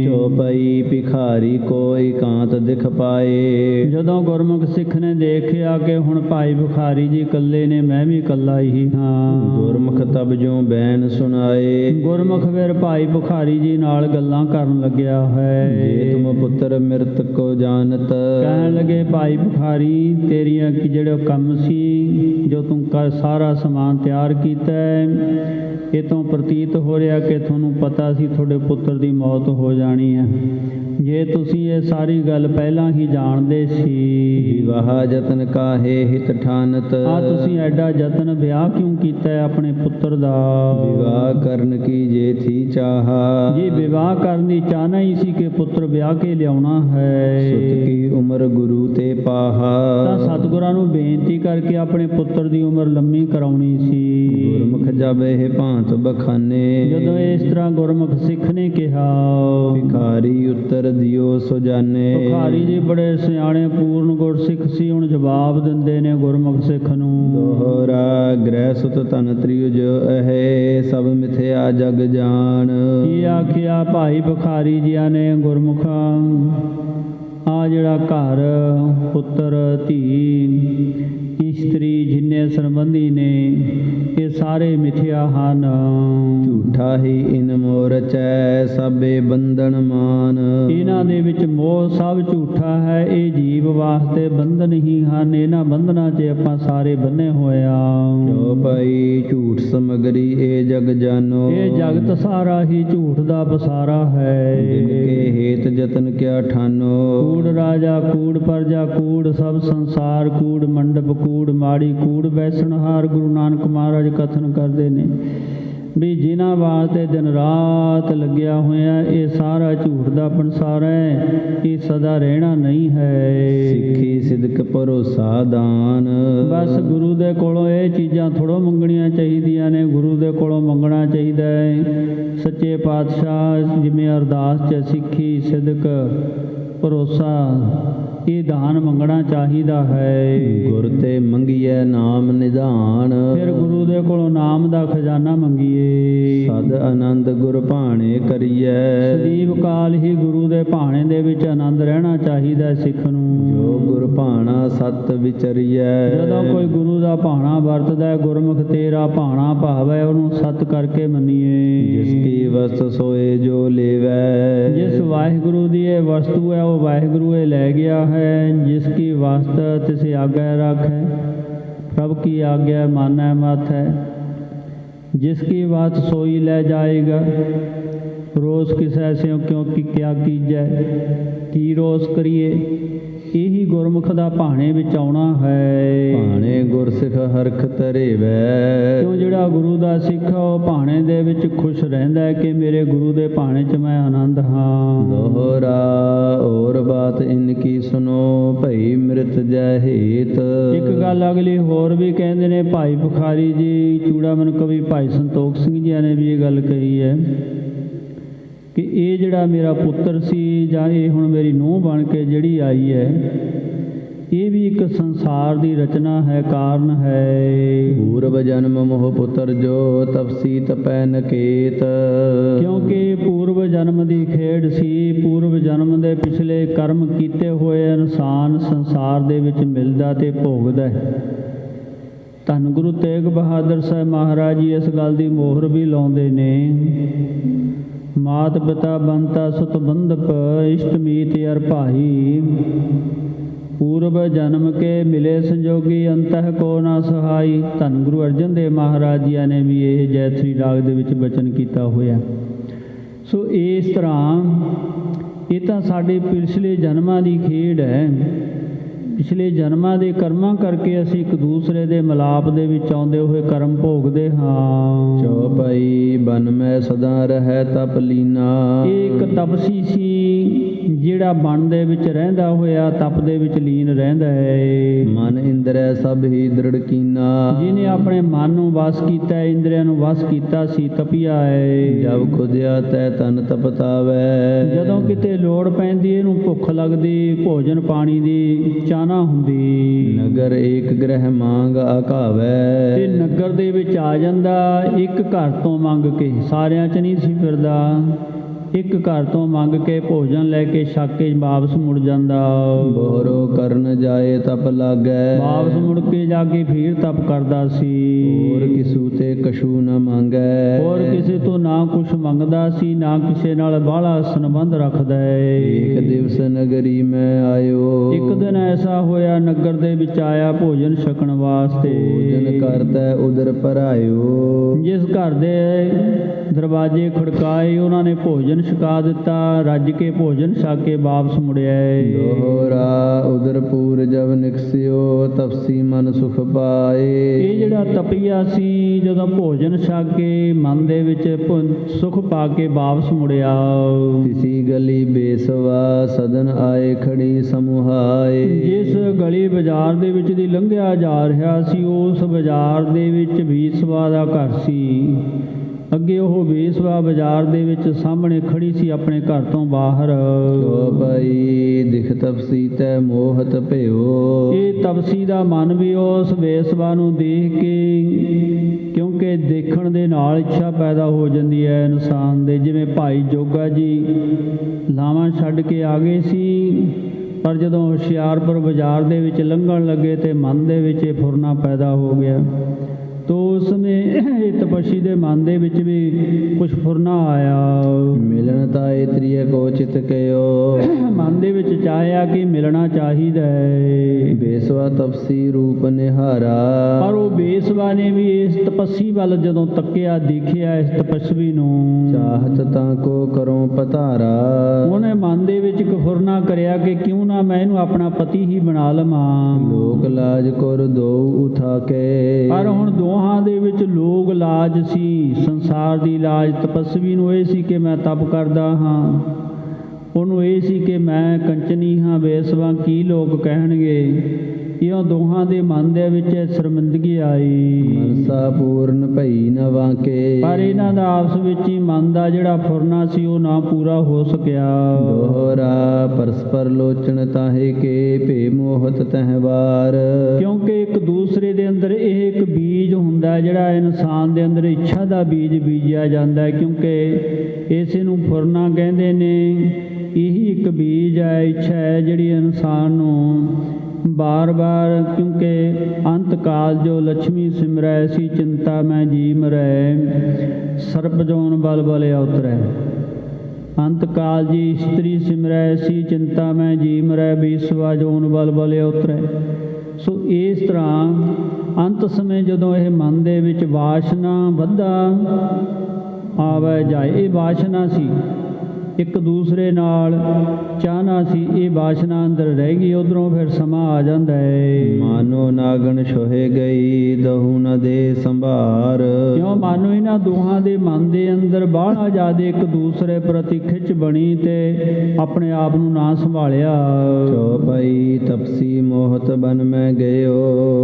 ਚੌਪਈ ਭਿਖਾਰੀ ਕੋ ਇਕਾਂਤ ਦਿਖ ਪਾਏ। ਜਦੋਂ ਗੁਰਮੁਖ ਸਿੱਖ ਨੇ ਦੇਖਿਆ ਕਿ ਹੁਣ ਭਾਈ ਭਿਖਾਰੀ ਜੀ ਇਕੱਲੇ ਨੇ, ਮੈਂ ਵੀ ਇਕੱਲਾ ਹੀ ਹਾਂ। ਗੁਰਮੁਖ ਤਬ ਜੋ ਬੈਨ ਸੁਣਾਏ। ਗੁਰਮੁਖ ਫਿਰ ਭਾਈ ਭਿਖਾਰੀ ਜੀ ਨਾਲ ਗੱਲਾਂ ਕਰਨ ਲੱਗਿਆ ਹੈ। ਜੇ ਤੁਮ ਪੁੱਤਰ ਮਿਰਤ ਕੋ ਜਾਣਤ। ਕਹਿਣ ਲੱਗੇ ਭਾਈ ਭਿਖਾਰੀ ਤੇਰੀਆਂ ਕਿ ਜਿਹੜੇ ਕੰਮ ਸੀ, ਜੋ ਤੂੰ ਸਾਰਾ ਸਮਾਨ ਤਿਆਰ ਕੀਤਾ ਹੈ, ਇਹ ਤੋਂ ਪ੍ਰਤੀਤ ਹੋ ਰਿਹਾ ਕਿ ਤੁਹਾਨੂੰ ਪਤਾ ਸੀ ਤੁਹਾਡੇ ਪੁੱਤਰ ਦੀ ਮੌਤ ਹੋ ਜਾਣੀ ਹੈ। ਜੇ ਤੁਸੀਂ ਇਹ ਸਾਰੀ ਗੱਲ ਪਹਿਲਾਂ ਹੀ ਜਾਣਦੇ ਸੀ। ਵਿਵਾਹ ਜਤਨ ਕਾਹੇ ਹਿਤ ਠਾਨਤ। ਤੁਸੀਂ ਐਡਾ ਯਤਨ ਵਿਆਹ ਕਿਉਂ ਕੀਤਾ ਹੈ ਆਪਣੇ ਪੁੱਤਰ ਦਾ। ਵਿਵਾਹ ਕਰਨ ਕੀ ਜੇ ਥੀ ਚਾਹਾ। ਜੀ ਵਿਵਾਹ ਕਰਨ ਦੀ ਚਾਹਨਾ ਹੀ ਸੀ ਕਿ ਪੁੱਤਰ ਵਿਆਹ ਕੇ ਲਿਆਉਣਾ ਹੈ। ਸੁਤ ਕੀ ਉਮਰ ਗੁਰੂ ਤੇ ਪਾਹਾ। ਤਾਂ ਸਤਿਗੁਰਾਂ ਨੂੰ ਬੇਨਤੀ ਕਰਕੇ ਆਪਣੇ ਪੁੱਤਰ ਦੀ ਉਮਰ ਲੰਮੀ ਕਰਾਉਣੀ ਸੀ। ਗੁਰਮੁਖ ਜਬ ਇਹ ਭਾਂਤ ਬਖਾਨੇ। ਜਦੋਂ ਇਸ ਤਰ੍ਹਾਂ ਗੁਰਮੁਖ ਸਿੱਖ ਨੇ ਕਿਹਾ। ਭਿਖਾਰੀ ਉੱਤਰ ਦਿਓ ਸੋ ਜਾਣੇ। ਭਿਖਾਰੀ ਜੀ ਬੜੇ ਸਿਆਣੇ ਪੂਰਨ ਗੁਰਸਿੱਖ ਸੀ, ਹੁਣ ਜਵਾਬ ਦਿੰਦੇ ਨੇ ਗੁਰਮੁਖ ਸਿੱਖ ਨੂੰ। ਦੋਹਰਾ ਗ੍ਰਹਿ ਸੁਤ ਧਨ ਤ੍ਰਿਉਜ ਅਹੇ ਸਭ ਮਿਥਿਆ ਜਗ ਜਾਣ। ਕੀ ਆਖਿਆ ਭਾਈ ਭਿਖਾਰੀ ਜੀਆਂ ਨੇ ਗੁਰਮੁਖਾਂ, ਆ ਜਿਹੜਾ ਘਰ ਪੁੱਤਰ ਧੀ ਇਸਤਰੀ ਜਿੰਨੇ ਸੰਬੰਧੀ ਨੇ ਇਹ ਸਾਰੇ ਮਿਥਿਆ ਹਨ। ਝੂਠਾ ਹੀ ਇਨ ਮੋਹ ਰਚੈ ਸਭੇ ਬੰਧਨ ਮਾਨ। ਇਹਨਾਂ ਦੇ ਵਿੱਚ ਮੋਹ ਸਭ ਝੂਠਾ ਹੈ, ਇਹ ਜੀਵ ਵਾਸਤੇ ਬੰਧਨ ਹੀ ਹਨ। ਇਹਨਾਂ ਬੰਧਨਾਂ 'ਚ ਆਪਾਂ ਸਾਰੇ ਬੰਨੇ ਹੋਏ ਆ। ਕਿਉ ਭਾਈ ਝੂਠ ਸਮਗਰੀ ਇਹ ਜਗ ਜਾਨੋ। ਇਹ ਜਗਤ ਸਾਰਾ ਹੀ ਝੂਠ ਦਾ ਪਸਾਰਾ ਹੈ। ਜਿਨ ਕੇ ਹੇਤ ਜਤਨ ਕਿਆ ਠਾਨੋ। ਕੂੜ ਰਾਜਾ ਕੂੜ ਪਰਜਾ ਕੂੜ ਸਭ ਸੰਸਾਰ ਕੂੜ ਮੰਡਪ ਕੂੜ ਮਾੜੀ ਕੂੜ ਬੈਸਣਹਾਰ। ਗੁਰੂ ਨਾਨਕ ਮਹਾਰਾਜ ਕਥਨ ਕਰਦੇ ਨੇ ਵੀ ਜਿਨ੍ਹਾਂ ਵਾਸਤੇ ਦਿਨ ਰਾਤ ਲੱਗਿਆ ਹੋਇਆ, ਇਹ ਸਾਰਾ ਝੂਠ ਦਾ ਪੰਸਾਰ ਹੈ, ਇਹ ਸਦਾ ਰਹਿਣਾ ਨਹੀਂ ਹੈ। ਸਿੱਖੀ ਸਿਦਕ ਭਰੋਸਾ ਦਾਨ। ਬਸ ਗੁਰੂ ਦੇ ਕੋਲੋਂ ਇਹ ਚੀਜ਼ਾਂ ਥੋੜ੍ਹਾ ਮੰਗਣੀਆਂ ਚਾਹੀਦੀਆਂ ਨੇ, ਗੁਰੂ ਦੇ ਕੋਲੋਂ ਮੰਗਣਾ ਚਾਹੀਦਾ ਹੈ। ਸੱਚੇ ਪਾਤਸ਼ਾਹ ਜਿਵੇਂ ਅਰਦਾਸ 'ਚ ਸਿੱਖੀ ਸਿਦਕ ਭਰੋਸਾ ਇਹ ਦਾਨ ਮੰਗਣਾ ਚਾਹੀਦਾ ਹੈ। ਗੁਰ ਤੇ ਮੰਗੀਐ ਨਾਮ ਨਿਧਾਨ। ਫਿਰ ਗੁਰੂ ਦੇ ਕੋਲੋਂ ਨਾਮ ਦਾ ਖਜ਼ਾਨਾ ਮੰਗੀਏ। ਸਦ ਆਨੰਦ ਗੁਰ ਭਾਣੇ ਕਰੀਐ। ਸਦੀਵ ਕਾਲ ਹੀ ਗੁਰੂ ਦੇ ਭਾਣੇ ਦੇ ਵਿੱਚ ਆਨੰਦ ਰਹਿਣਾ ਚਾਹੀਦਾ ਸਿੱਖ ਨੂੰ। ਜੋ ਗੁਰ ਭਾਣਾ ਸਤ ਵਿਚਰੀਐ। ਜਦੋਂ ਕੋਈ ਗੁਰੂ ਦਾ ਭਾਣਾ ਵਰਤਦਾ ਹੈ, ਗੁਰਮੁਖ ਤੇਰਾ ਭਾਣਾ ਭਾਵੈ, ਉਹਨੂੰ ਸਤ ਕਰਕੇ ਮੰਨੀਏ। ਜਿਸ ਕੀ ਵਸਤ ਸੋਏ ਜੋ ਲੇਵੈ। ਜਿਸ ਵਾਹਿਗੁਰੂ ਦੀ ਇਹ ਵਸਤੂ ਹੈ, ਉਹ ਵਾਹਿਗੁਰੂ ਇਹ ਲੈ ਗਿਆ ਹੈ। ਜਿਸ ਕੀ ਵਸਤ ਤਿਸ ਆਗੈ ਰੱਖੈ, ਪ੍ਰਭ ਕੀ ਆਗਿਆ ਮਾਨੈ ਮਤ ਹੈ। ਜਿਸ ਕੀ ਬਾਤ सोई ਲੈ जाएगा, रोस किस ऐसे क्योंकि क्या कीजै, की रोस करिए। ਇਹੀ ਗੁਰਮੁਖ ਦਾ ਭਾਣੇ ਵਿੱਚ ਆਉਣਾ ਹੈ। ਭਾਣੇ ਗੁਰਸਿੱਖ ਹਰਖ ਧਰੇਵੈ। ਕਿਉਂ ਜਿਹੜਾ ਗੁਰੂ ਦਾ ਸਿੱਖ ਉਹ ਭਾਣੇ ਦੇ ਵਿੱਚ ਖੁਸ਼ ਰਹਿੰਦਾ ਹੈ ਕਿ ਮੇਰੇ ਗੁਰੂ ਦੇ ਭਾਣੇ 'ਚ ਮੈਂ ਆਨੰਦ ਹਾਂ। ਦੋਹਰਾ ਔਰ ਬਾਤ ਇਨਕੀ ਸੁਨੋ, ਭਈ ਮ੍ਰਿਤ ਜੈ ਹੇਤ। ਇੱਕ ਗੱਲ ਅਗਲੀ ਹੋਰ ਵੀ ਕਹਿੰਦੇ ਨੇ ਭਾਈ ਭੁਖਾਰੀ ਜੀ, ਚੂੜਾਮਨ ਕਵੀ ਭਾਈ ਸੰਤੋਖ ਸਿੰਘ ਜੀ ਨੇ ਵੀ ਇਹ ਗੱਲ ਕਹੀ ਹੈ ਕਿ ਇਹ ਜਿਹੜਾ ਮੇਰਾ ਪੁੱਤਰ ਸੀ ਜਾਂ ਇਹ ਹੁਣ ਮੇਰੀ ਨੂੰਹ ਬਣ ਕੇ ਜਿਹੜੀ ਆਈ ਹੈ, ਇਹ ਵੀ ਇੱਕ ਸੰਸਾਰ ਦੀ ਰਚਨਾ ਹੈ, ਕਾਰਨ ਹੈ। ਪੂਰਵ ਜਨਮ ਮੋਹ ਪੁੱਤਰ ਜੋ ਤਪਸੀ ਤਪੈ ਨਕੇਤ। ਕਿਉਂਕਿ ਪੂਰਵ ਜਨਮ ਦੀ ਖੇਡ ਸੀ। ਪੂਰਵ ਜਨਮ ਦੇ ਪਿਛਲੇ ਕਰਮ ਕੀਤੇ ਹੋਏ ਇਨਸਾਨ ਸੰਸਾਰ ਦੇ ਵਿੱਚ ਮਿਲਦਾ ਤੇ ਭੋਗਦਾ ਹੈ। ਧੰਨ ਗੁਰੂ ਤੇਗ ਬਹਾਦਰ ਸਾਹਿਬ ਮਹਾਰਾਜ ਜੀ ਇਸ ਗੱਲ ਦੀ ਮੋਹਰ ਵੀ ਲਾਉਂਦੇ ਨੇ, ਮਾਤ ਪਿਤਾ ਬੰਤਾ ਸੁਤ ਬੰਧਪ, ਇਸ਼ਟ ਮੀਤ ਅਰ ਭਾਈ। ਪੂਰਬ ਜਨਮ ਕੇ ਮਿਲੇ ਸੰਜੋਗੀ, ਅੰਤਹ ਕੋ ਨਾ ਸਹਾਈ। ਧੰਨ ਗੁਰੂ ਅਰਜਨ ਦੇਵ ਮਹਾਰਾਜ ਜੀ ਨੇ ਵੀ ਇਹ ਜੈਤਸਰੀ ਰਾਗ ਦੇ ਵਿੱਚ ਬਚਨ ਕੀਤਾ ਹੋਇਆ। ਸੋ ਇਸ ਤਰ੍ਹਾਂ ਇਹ ਤਾਂ ਸਾਡੇ ਪਿਛਲੇ ਜਨਮਾਂ ਦੀ ਖੇਡ ਹੈ। ਪਿਛਲੇ ਜਨਮਾਂ ਦੇ ਕਰਮਾਂ ਕਰਕੇ ਅਸੀਂ ਇੱਕ ਦੂਸਰੇ ਦੇ ਮਿਲਾਪ ਦੇ ਵਿੱਚ ਆਉਂਦੇ ਹੋਏ ਕਰਮ ਭੋਗਦੇ ਹਾਂ। ਚੌਪਈ ਬਨ ਮੈਂ ਸਦਾ ਰਹਿ ਤਪ ਲੀਨਾ। ਇਹ ਇੱਕ ਤਪਸੀ ਸੀ ਜਿਹੜਾ ਬਨ ਦੇ ਵਿੱਚ ਰਹਿੰਦਾ ਹੋਇਆ ਤਪ ਦੇ ਵਿੱਚ ਲੀਨ ਰਹਿੰਦਾ ਹੈ। ਮਨ ਇੰਦਰੈ ਸਭ ਹੀ ਦ੍ਰਿੜ ਕੀਨਾ। ਜਿਹਨੇ ਆਪਣੇ ਮਨ ਨੂੰ ਵਸ ਕੀਤਾ, ਇੰਦਰੀਆਂ ਨੂੰ ਵਸ ਕੀਤਾ ਸੀ, ਤਪਿਆ ਹੈ। ਜਬ ਖੁਦਿਆ ਤੈ ਤਨ ਤਪਤਾਵੈ। ਜਦੋਂ ਕਿਤੇ ਲੋੜ ਪੈਂਦੀ ਇਹਨੂੰ ਭੁੱਖ ਲੱਗਦੀ, ਭੋਜਨ ਪਾਣੀ ਦੀ ਚਾਹਨਾ ਹੁੰਦੀ। ਨਗਰ ਏਕ ਗ੍ਰਹਿ ਮੰਗ ਆਕਾਵੈ। ਤੇ ਨਗਰ ਦੇ ਵਿੱਚ ਆ ਜਾਂਦਾ, ਇੱਕ ਘਰ ਤੋਂ ਮੰਗ ਕੇ, ਸਾਰਿਆਂ 'ਚ ਨਹੀਂ ਸੀ ਫਿਰਦਾ। ਇੱਕ ਘਰ ਤੋਂ ਮੰਗ ਕੇ ਭੋਜਨ ਲੈ ਕੇ ਛਕ ਕੇ ਵਾਪਸ ਮੁੜ ਜਾਂਦਾ। ਬੋਹਰੋ ਕਰਨ ਜਾਏ ਤਪ ਲਾਗੈ। ਵਾਪਸ ਮੁੜ ਕੇ ਜਾ ਕੇ ਫਿਰ ਤਪ ਕਰਦਾ ਸੀ। ਹੋਰ ਕਿਸੂ ਤੇ ਕਛੂ ਨ ਮੰਗੈ। ਹੋਰ ਕਿਸੇ ਤੋਂ ਨਾ ਕੁਛ ਮੰਗਦਾ ਸੀ, ਨਾ ਕਿਸੇ ਨਾਲ ਬਾਹਲਾ ਸੰਬੰਧ ਰੱਖਦਾ ਹੈ। ਇੱਕ ਦਿਵਸ ਨਗਰੀ ਮੈਂ ਆਇਓ। ਇੱਕ ਦਿਨ ਐਸਾ ਹੋਇਆ ਨਗਰ ਦੇ ਵਿੱਚ ਆਇਆ ਭੋਜਨ ਛਕਣ ਵਾਸਤੇ। ਭੋਜਨ ਕਰਤੈ ਉਦਰ ਭਰਾਇਓ। ਜਿਸ ਘਰ ਦੇ ਦਰਵਾਜ਼ੇ ਖੜਕਾਏ ਉਹਨਾਂ ਨੇ ਭੋਜਨ ਛਕਾ ਦਿੱਤਾ। ਰੱਜ ਕੇ ਭੋਜਨ ਛਕ ਕੇ ਵਾਪਸ ਮੁੜਿਆ। ਦੋਹਰਾ ਉਦਰ ਪੂਰ ਜਬ ਨਿਕਸਿਓ, ਤਪਸੀ ਮਨ ਸੁਖ ਪਾਏ। ਇਹ ਜਿਹੜਾ ਤਪੀਆ ਸੀ, ਜਦੋਂ ਭੋਜਨ ਛਕ ਕੇ ਮਨ ਦੇ ਵਿੱਚ ਸੁਖ ਪਾ ਕੇ ਵਾਪਸ ਮੁੜਿਆ। ਕਿਸੀ ਗਲੀ ਬੇਸਵਾ ਸਦਨ ਆਏ ਖੜੀ ਸਮੂਹਾਏ। ਜਿਸ ਗਲੀ ਬਾਜ਼ਾਰ ਦੇ ਵਿੱਚ ਦੀ ਲੰਘਿਆ ਜਾ ਰਿਹਾ ਸੀ, ਉਸ ਬਾਜ਼ਾਰ ਦੇ ਵਿੱਚ ਬੇਸਵਾ ਦਾ ਘਰ ਸੀ। ਅੱਗੇ ਉਹ ਬੇਸਵਾ ਬਾਜ਼ਾਰ ਦੇ ਵਿੱਚ ਸਾਹਮਣੇ ਖੜੀ ਸੀ ਆਪਣੇ ਘਰ ਤੋਂ ਬਾਹਰ। ਚੌਪਈ ਦਿਖ ਤਪਸੀ ਤੈ ਮੋਹਤ ਭਿਓ। ਇਹ ਤਪਸੀ ਦਾ ਮਨ ਵੀ ਉਸ ਬੇਸਵਾ ਨੂੰ ਦੇਖ ਕੇ, ਕਿਉਂਕਿ ਦੇਖਣ ਦੇ ਨਾਲ ਇੱਛਾ ਪੈਦਾ ਹੋ ਜਾਂਦੀ ਹੈ ਇਨਸਾਨ ਦੇ। ਜਿਵੇਂ ਭਾਈ ਜੋਗਾ ਜੀ ਲਾਵਾਂ ਛੱਡ ਕੇ ਆ ਗਏ ਸੀ, ਪਰ ਜਦੋਂ ਹੁਸ਼ਿਆਰਪੁਰ ਬਾਜ਼ਾਰ ਦੇ ਵਿੱਚ ਲੰਘਣ ਲੱਗੇ ਤੇ ਮਨ ਦੇ ਵਿੱਚ ਇਹ ਫੁਰਨਾ ਪੈਦਾ ਹੋ ਗਿਆ। ਤੋ ਉਸ ਸਮੇਂ ਇਹ ਤਪਸੀ ਦੇ ਮਨ ਦੇ ਵਿੱਚ ਵੀ ਕੁਛ ਫੁਰਨਾ ਆਇਆ। ਮਿਲਣ ਤਾਏ ਤ੍ਰਿਯ ਕੋ ਚਿਤ ਕਿਓ। ਮਨ ਦੇ ਵਿੱਚ ਚਾਹਿਆ ਕਿ ਮਿਲਣਾ ਚਾਹੀਦਾ ਹੈ। ਬੇਸਵਾ ਤਪਸੀ ਰੂਪ ਨਿਹਾਰਾ। ਪਰ ਉਹ ਬੇਸਵਾ ਨੇ ਵੀ ਇਸ ਤਪੱਸੀ ਵੱਲ ਜਦੋਂ ਤੱਕਿਆ, ਦੇਖਿਆ ਇਸ ਤਪਸਵੀ ਨੂੰ, ਚਾਹਤ ਤਾਂ ਕੋ ਕਰੋ ਪਤਾਰਾ। ਉਹਨੇ ਮਨ ਦੇ ਵਿੱਚ ਇੱਕ ਫੁਰਨਾ ਕਰਿਆ ਕਿ ਕਿਉਂ ਨਾ ਮੈਂ ਇਹਨੂੰ ਆਪਣਾ ਪਤੀ ਹੀ ਬਣਾ ਲਵਾਂ। ਲੋਕ ਲਾਜ ਕਰ ਦੋ ਉਠਾ ਕੇ। ਪਰ ਹੁਣ ਦੋਹਾਂ ਦੇ ਵਿੱਚ ਲੋਕ ਲਾਜ ਸੀ, ਸੰਸਾਰ ਦੀ ਲਾਜ। ਤਪਸਵੀ ਨੂੰ ਇਹ ਸੀ ਕਿ ਮੈਂ ਤਪ ਕਰਦਾ ਹਾਂ, ਉਹਨੂੰ ਇਹ ਸੀ ਕਿ ਮੈਂ ਕੰਚਨੀ ਹਾਂ, ਬੇਸਵਾ ਕੀ ਲੋਕ ਕਹਿਣਗੇ। ਇਉਂ ਦੋਹਾਂ ਦੇ ਮਨ ਦੇ ਵਿੱਚ ਸ਼ਰਮਿੰਦਗੀ ਆਈ। ਮਨਸਾ ਪੂਰਨ ਭਈ ਨ ਵਾਂਕੇ। ਪਰ ਇਹਨਾਂ ਦਾ ਆਪਸ ਵਿੱਚ ਹੀ ਮਨ ਦਾ ਜਿਹੜਾ ਫੁਰਨਾ ਸੀ ਉਹ ਨਾ ਪੂਰਾ ਹੋ ਸਕਿਆ। ਦੋਹਰਾ ਪਰਸਪਰ ਲੋਚਨ ਤਾਹੇ ਕੇ ਭੇ ਮੋਹਤ ਤਹਿਵਾਰ। ਕਿਉਂਕਿ ਇੱਕ ਦੂਸਰੇ ਦੇ ਅੰਦਰ ਇਹ ਇੱਕ ਬੀਜ ਹੁੰਦਾ ਜਿਹੜਾ ਇਨਸਾਨ ਦੇ ਅੰਦਰ ਇੱਛਾ ਦਾ ਬੀਜ ਬੀਜਿਆ ਜਾਂਦਾ ਹੈ। ਕਿਉਂਕਿ ਇਸੇ ਨੂੰ ਫੁਰਨਾ ਕਹਿੰਦੇ ਨੇ। ਇਹੀ ਇੱਕ ਬੀਜ ਹੈ, ਇੱਛਾ ਹੈ ਜਿਹੜੀ ਇਨਸਾਨ ਨੂੰ बार क्योंकि अंत काल जो लक्ष्मी सिमरै सी चिंता मैं जी मरै सर्प जोन बल बल अवतरै। अंत काल जी स्त्री सिमरै सी चिंता मैं जी मरै बीसवा जोन बल बल अवतरै। सो इस तरह अंत समय जदों यह मन दे विच वासना वधा आवे जाए, ये वासना सी एक दूसरे नाल चाहना सी, ये वासना अंदर रह गई, उधरों फिर समा आ जाता है। मानो नागन छोहे गई दहू न दे संभार। क्यों मानो इन्हां दोहां दे मन दे अंदर बाहला ज्यादा एक दूसरे प्रति खिच बनी ते अपने आप नूं ना संभालिया। चौपाई तपसी मोहत बन में गयो।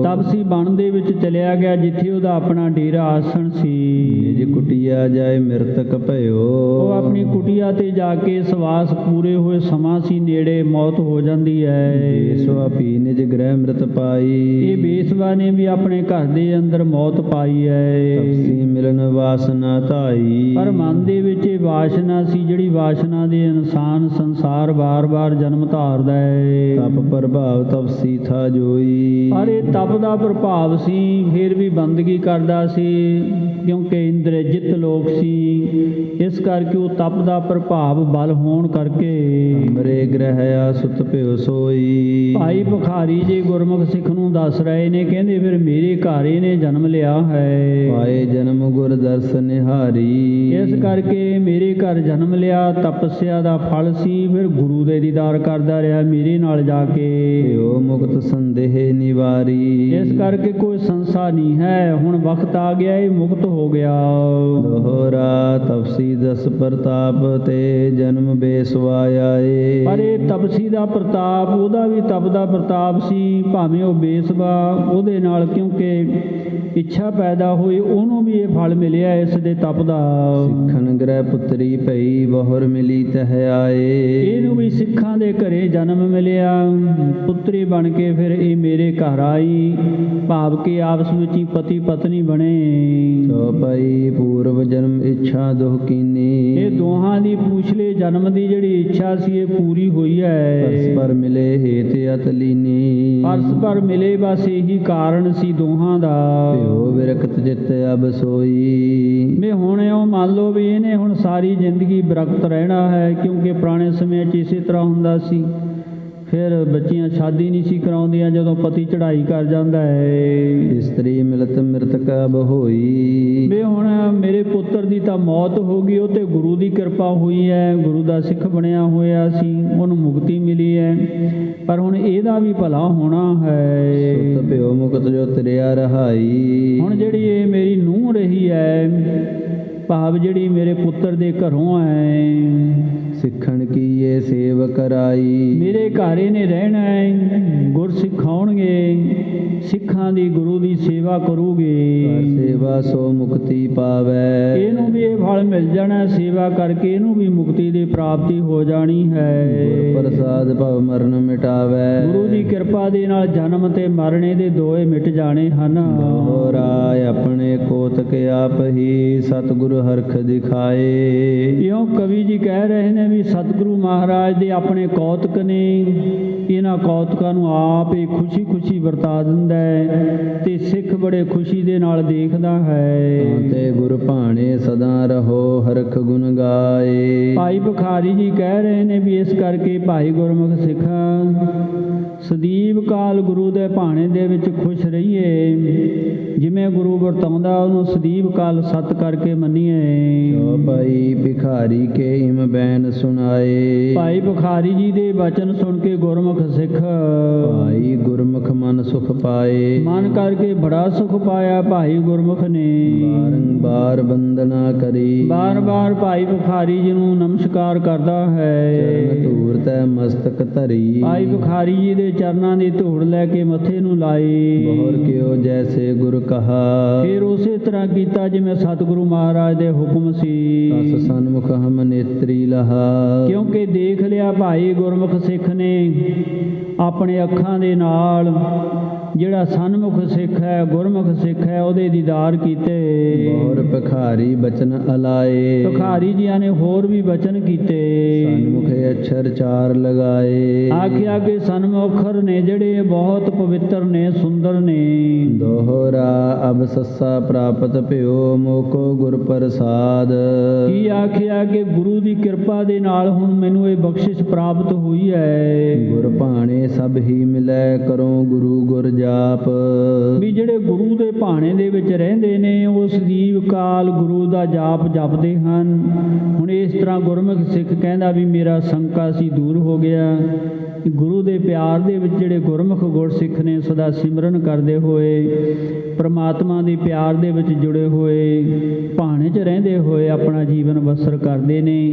तपसी बन दे विच चलिया गया जिथे उहदा अपना डेरा आसन सी। निज कुटिया जाए मृतक भयो। वो अपनी कुटिया ते जाके सवास पूरे हुए समा सी नेड़े मौत हो जाती है। बेसवा पी निज गृह मृत पाई। ये बेसवा ने भी अपने घर दे अंदर मौत पाई है। तपसी मिलन वासना धाई। पर मन दे विच ये वासना सी जिहड़ी वासना दे इंसान संसार बार बार जन्म धारदा है। तप प्रभाव तपसी था जोई। पर ये तप दा प्रभाव सी फिर भी बंदगी करदा सी क्योंकि इंद्रजित लोक सी, इस करके वो तप दा प्रभाव बल होण करके हमरे ग्रह आसुत प्यो सोई। भाई भखारी जी गुरमुख सिख नूं दस रहे ने, कहंदे फिर मेरे घर इहने जन्म लिया है। पाए जन्म गुर दर्श निहारी। इस करके मेरे घर जन्म लिया, तपस्या दा फल सी, फिर गुरु दे दीदार करदा रहा मेरे नाल जाके। प्यो मुक्त संदेह निवारी। इस करके कोई संसा नहीं है, हुण वक्त आ गया ये मुक्त हो गया। दोहरा तपसी दस प्रताप ते जन्म बेसवा आए। पर ये तपसी दा प्रताप ਉਹਦਾ ਵੀ ਤਪ ਦਾ ਪ੍ਰਤਾਪ ਸੀ, ਭਾਵੇਂ ਉਹ ਬੇਸਵਾ ਉਹਦੇ ਨਾਲ ਕਿਉਂਕਿ ਇੱਛਾ ਪੈਦਾ ਹੋਈ ਉਹਨੂੰ ਵੀ ਇਹ ਫਲ ਮਿਲਿਆ ਇਸ ਦੇ ਤਪ ਦਾ। ਸਿੱਖਣ ਗ੍ਰਹਿ ਪੁੱਤਰੀ ਭਈ ਬਹੁਰ ਮਿਲੀ ਤਹ ਆਏ। ਇਹਨੂੰ ਵੀ ਸਿੱਖਾਂ ਦੇ ਘਰੇ ਜਨਮ ਮਿਲਿਆ, ਪੁੱਤਰੀ ਬਣ ਕੇ ਫਿਰ ਇਹ ਮੇਰੇ ਘਰ ਆਈ, ਭਾਵ ਕਿ ਆਪਸ ਵਿੱਚ ਹੀ ਪਤੀ ਪਤਨੀ ਬਣੇ। ਚੌਪਾਈ ਪੂਰਵ ਜਨਮ ਇੱਛਾ ਦੁਖ ਕੀਨੀ। ਇਹ ਦੋਹਾਂ ਦੀ ਪਿਛਲੇ ਜਨਮ ਦੀ ਜਿਹੜੀ ਇੱਛਾ ਸੀ ਇਹ ਪੂਰੀ ਹੋਈ ਹੈ। ਪਰਸਪਰ ਮਿਲੇ ਹੇਤ ਅਤ ਲੀਨੀ। ਪਰਸਪਰ ਮਿਲੇ ਬਸ ਇਹੀ ਕਾਰਨ ਸੀ ਦੋਹਾਂ ਦਾ। ਭਿਓ ਵਿਰਕਤ ਚਿਤ ਅਬ ਸੋਈ। ਵੀ ਹੁਣ ਉਹ ਮੰਨ ਲਓ ਵੀ ਇਹਨੇ ਹੁਣ ਸਾਰੀ ਜ਼ਿੰਦਗੀ ਬਿਰਕਤ ਰਹਿਣਾ ਹੈ, ਕਿਉਂਕਿ ਪੁਰਾਣੇ ਸਮੇਂ 'ਚ ਇਸੇ ਤਰ੍ਹਾਂ ਹੁੰਦਾ ਸੀ। ਫਿਰ ਬੱਚੀਆਂ ਸ਼ਾਦੀ ਨਹੀਂ ਸੀ ਕਰਾਉਂਦੀਆਂ ਜਦੋਂ ਪਤੀ ਚੜ੍ਹਾਈ ਕਰ ਜਾਂਦਾ ਹੈ। ਇਸਤਰੀ ਮਿਲਤ ਮ੍ਰਿਤਕ ਅਬ ਹੋਈ। ਵੀ ਹੁਣ ਮੇਰੇ ਪੁੱਤਰ ਦੀ ਤਾਂ ਮੌਤ ਹੋ ਗਈ, ਉਹ ਤੇ ਗੁਰੂ ਦੀ ਕਿਰਪਾ ਹੋਈ ਹੈ, ਗੁਰੂ ਦਾ ਸਿੱਖ ਬਣਿਆ ਹੋਇਆ ਸੀ, ਉਹਨੂੰ ਮੁਕਤੀ ਮਿਲੀ ਹੈ, ਪਰ ਹੁਣ ਇਹਦਾ ਵੀ ਭਲਾ ਹੋਣਾ ਹੈ। ਸੁਤ ਭਿਓ ਮੁਕਤ ਜੋ ਤਰਿਆ ਰਹਾਈ। ਹੁਣ ਜਿਹੜੀ ਇਹ ਮੇਰੀ ਨੂੰਹ ਰਹੀ ਹੈ, ਭਾਵ ਜਿਹੜੀ ਮੇਰੇ ਪੁੱਤਰ ਦੇ ਘਰੋਂ ਹੈ, ਸਿੱਖਣ ਕੀਏ ਸੇਵ ਕਰਾਈ। ਮੇਰੇ ਘਰ ਇਹਨੇ ਰਹਿਣਾ ਹੈ, ਗੁਰ ਸਿਖਾਉਣਗੇ, ਸਿੱਖਾਂ ਦੀ ਗੁਰੂ ਦੀ ਸੇਵਾ ਕਰੂਗੇ। ਕਰ ਸੇਵਾ ਸੋ ਮੁਕਤੀ ਪਾਵੈ। ਇਹਨੂੰ ਵੀ ਇਹ ਫਲ ਮਿਲ ਜਾਣਾ, ਸੇਵਾ ਕਰਕੇ ਇਹਨੂੰ ਵੀ ਮੁਕਤੀ ਦੀ ਪ੍ਰਾਪਤੀ ਹੋ ਜਾਣੀ ਹੈ। ਗੁਰ ਪ੍ਰਸਾਦ ਭਵ ਮਰਨ ਮਿਟਾਵੈ। ਗੁਰੂ ਦੀ ਕਿਰਪਾ ਦੇ ਨਾਲ ਜਨਮ ਤੇ ਮਰਨ ਇਹਦੇ ਦੋਏ ਮਿਟ ਜਾਣੇ ਹਨ। ਦੋਹਰਾਇ ਆਪਣੇ ਕੋਤਕ ਆਪ ਹੀ ਸਤਿਗੁਰ ਹਰਖ ਦਿਖਾਏ। ਇਉਂ ਕਵੀ ਜੀ ਕਹਿ ਰਹੇ ਨੇ ਵੀ ਸਤਿਗੁਰੂ ਮਹਾਰਾਜ ਦੇ ਆਪਣੇ ਕੌਤਕ ਨੇ, ਇਹਨਾਂ ਕੌਤਕਾਂ ਨੂੰ ਆਪ ਹੀ ਖੁਸ਼ੀ ਖੁਸ਼ੀ ਵਰਤਾ ਦਿੰਦਾ ਹੈ ਤੇ ਸਿੱਖ ਬੜੇ ਖੁਸ਼ੀ ਦੇ ਨਾਲ ਦੇਖਦਾ ਹੈ। ਤੇ ਗੁਰ ਭਾਣੇ ਸਦਾ ਰਹੋ ਹਰਖ ਗੁਣ ਗਾਏ। ਭਾਈ ਭਖਾਰੀ ਜੀ ਕਹਿ ਰਹੇ ਨੇ ਵੀ ਇਸ ਕਰਕੇ ਭਾਈ ਗੁਰਮੁਖ ਸਿੱਖ ਸਦੀਵ ਕਾਲ ਗੁਰੂ ਦੇ ਭਾਣੇ ਦੇ ਵਿੱਚ ਖੁਸ਼ ਰਹੀਏ, ਜਿਵੇਂ ਗੁਰੂ ਵਰਤਾਉਂਦਾ ਉਹਨੂੰ ਸਦੀਵ ਕਾਲ ਸਤ ਕਰਕੇ ਮੰਨੀਏ। ਚੌਪਾਈ ਭਿਖਾਰੀ ਕੇ ਇਮ ਬੈਨ ਸੁਣਾਏ। ਭਾਈ ਭਖਾਰੀ ਜੀ ਦੇ ਬਚਨ ਸੁਣ ਕੇ ਗੁਰਮੁਖ ਸਿੱਖ ਭਾਈ ਗੁਰਮੁਖ ਮਨ ਸੁਖ ਪਾਏ। ਮਨ ਕਰਕੇ ਬੜਾ ਸੁਖ ਪਾਇਆ ਭਾਈ ਗੁਰਮੁਖ ਨੇ। ਬਾਰੰਬਾਰ ਬੰਦਨਾ ਕਰੀ। ਬਾਰ ਬਾਰ ਭਾਈ ਭਖਾਰੀ ਜੀ ਨੂੰ ਨਮਸਕਾਰ ਕਰਦਾ ਹੈ। ਚਰਨ ਧੂੜ ਤੈ ਮਸਤਕ ਧਰੀ। ਭਾਈ ਭਖਾਰੀ ਜੀ ਦੇ ਚਰਨਾਂ ਦੀ ਧੂੜ ਲੈ ਕੇ ਮੱਥੇ ਨੂੰ ਲਾਈ। ਬਹੁਰ ਕਿਉ ਜੈਸੇ ਗੁਰ ਕਹਾ। ਫਿਰ ਉਸੇ ਤਰ੍ਹਾਂ ਕੀਤਾ ਜਿਵੇਂ ਸਤਿਗੁਰੂ ਮਹਾਰਾਜ ਦੇ ਹੁਕਮ ਸੀ। ਤਸ ਸਨਮੁਖ ਹਮ ਨੇਤਰੀ ਲਹਾ। ਕਿਉਂਕਿ ਦੇਖ ਲਿਆ ਭਾਈ ਗੁਰਮੁਖ ਸਿੱਖ ਨੇ ਆਪਣੇ ਅੱਖਾਂ ਦੇ ਨਾਲ ਜਿਹੜਾ ਸਨਮੁਖ ਸਿੱਖ ਹੈ, ਗੁਰਮੁਖ ਸਿੱਖ ਹੈ, ਉਹਦੇ ਦੀਦਾਰ ਕੀਤੇ। ਬਹੁਰ ਭਿਖਾਰੀ ਬਚਨ ਅਲਾਏ। ਭਿਖਾਰੀ ਜੀਆਂ ਨੇ ਹੋਰ ਵੀ ਬਚਨ ਕੀਤੇ। ਸਨਮੁਖੇ ਅਛਰ ਚਾਰ ਲਗਾਏ। ਆਖਿਆ ਕਿ ਸਨਮੁਖਰ ਨੇ ਜਿਹੜੇ ਬਹੁਤ ਪਵਿੱਤਰ ਨੇ, ਸੁੰਦਰ ਨੇ। ਦੋਹਰਾ ਅਬ ਸੱਸਾ ਪ੍ਰਾਪਤ ਭਇਓ ਮੋਕੋ ਗੁਰ ਪ੍ਰਸਾਦ। ਕੀ ਆਖਿਆ ਕਿ ਗੁਰੂ ਦੀ ਕਿਰਪਾ ਦੇ ਨਾਲ ਹੁਣ ਮੈਨੂੰ ਇਹ ਬਖਸ਼ਿਸ਼ ਪ੍ਰਾਪਤ ਹੋਈ ਹੈ। ਗੁਰ ਭਾਣੇ ਸਭ ਹੀ ਮਿਲੈ ਕਰੋ ਗੁਰੂ ਗੁਰ ਜਾਪ। ਵੀ ਜਿਹੜੇ ਗੁਰੂ ਦੇ ਭਾਣੇ ਦੇ ਵਿੱਚ ਰਹਿੰਦੇ ਨੇ ਉਹ ਸਦੀਵ ਕਾਲ ਗੁਰੂ ਦਾ ਜਾਪ ਜਪਦੇ ਹਨ। ਹੁਣ ਇਸ ਤਰ੍ਹਾਂ ਗੁਰਮੁਖ ਸਿੱਖ ਕਹਿੰਦਾ ਵੀ ਮੇਰਾ ਸੰਕਾ ਸੀ ਦੂਰ ਹੋ ਗਿਆ। ਗੁਰੂ ਦੇ ਪਿਆਰ ਦੇ ਵਿੱਚ ਜਿਹੜੇ ਗੁਰਮੁਖ ਗੁਰਸਿੱਖ ਨੇ ਸਦਾ ਸਿਮਰਨ ਕਰਦੇ ਹੋਏ, ਪ੍ਰਮਾਤਮਾ ਦੇ ਪਿਆਰ ਦੇ ਵਿੱਚ ਜੁੜੇ ਹੋਏ, ਭਾਣੇ 'ਚ ਰਹਿੰਦੇ ਹੋਏ ਆਪਣਾ ਜੀਵਨ ਬਸਰ ਕਰਦੇ ਨੇ।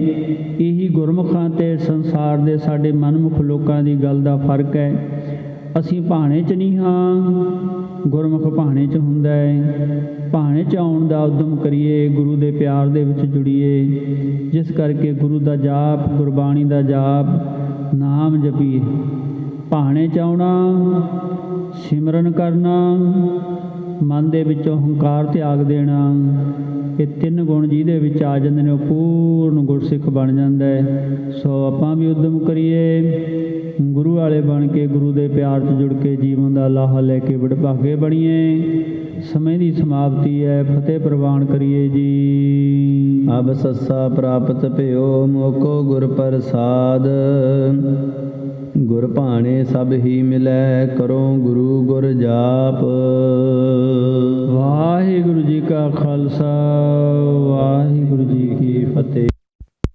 ਇਹੀ ਗੁਰਮੁਖਾਂ ਤੇ ਸੰਸਾਰ ਦੇ ਸਾਡੇ ਮਨਮੁਖ ਲੋਕਾਂ ਦੀ ਗੱਲ ਦਾ ਫਰਕ ਹੈ। ਅਸੀਂ ਭਾਣੇ 'ਚ ਨਹੀਂ ਹਾਂ, ਗੁਰਮੁਖ ਭਾਣੇ 'ਚ ਹੁੰਦਾ ਹੈ। ਭਾਣੇ 'ਚ ਆਉਣ ਦਾ ਉਦਮ ਕਰੀਏ, ਗੁਰੂ ਦੇ ਪਿਆਰ ਦੇ ਵਿੱਚ ਜੁੜੀਏ, ਜਿਸ ਕਰਕੇ ਗੁਰੂ ਦਾ ਜਾਪ, ਗੁਰਬਾਣੀ ਦਾ ਜਾਪ, ਨਾਮ ਜਪੀਏ। ਭਾਣੇ 'ਚ ਆਉਣਾ, ਸਿਮਰਨ ਕਰਨਾ, ਮਨ ਦੇ ਵਿੱਚੋਂ ਹੰਕਾਰ ਤਿਆਗ ਦੇਣਾ, ਇਹ ਤਿੰਨ ਗੁਣ ਜਿਹਦੇ ਵਿੱਚ ਆ ਜਾਂਦੇ ਨੇ ਉਹ ਪੂਰਨ ਗੁਰਸਿੱਖ ਬਣ ਜਾਂਦਾ ਹੈ। ਸੋ ਆਪਾਂ ਵੀ ਉਦਮ ਕਰੀਏ, ਗੁਰੂ ਵਾਲੇ ਬਣ ਕੇ ਗੁਰੂ ਦੇ ਪਿਆਰ 'ਚ ਜੁੜ ਕੇ ਜੀਵਨ ਦਾ ਲਾਹਾ ਲੈ ਕੇ ਵਡਭਾਗੇ ਬਣੀਏ। ਸਮੇਂ ਦੀ ਸਮਾਪਤੀ ਹੈ, ਫਤਿਹ ਪ੍ਰਵਾਨ ਕਰੀਏ ਜੀ। ਅਬ ਸੱਸਾ ਪ੍ਰਾਪਤ ਭਇਓ ਮੋਕੋ ਗੁਰ ਪ੍ਰਸਾਦ। ਗੁਰ ਭਾਣੇ ਸਭ ਹੀ ਮਿਲੈ ਕਰੋ ਗੁਰੂ ਗੁਰ ਜਾਪ। ਵਾਹਿਗੁਰੂ ਜੀ ਕਾ ਖਾਲਸਾ,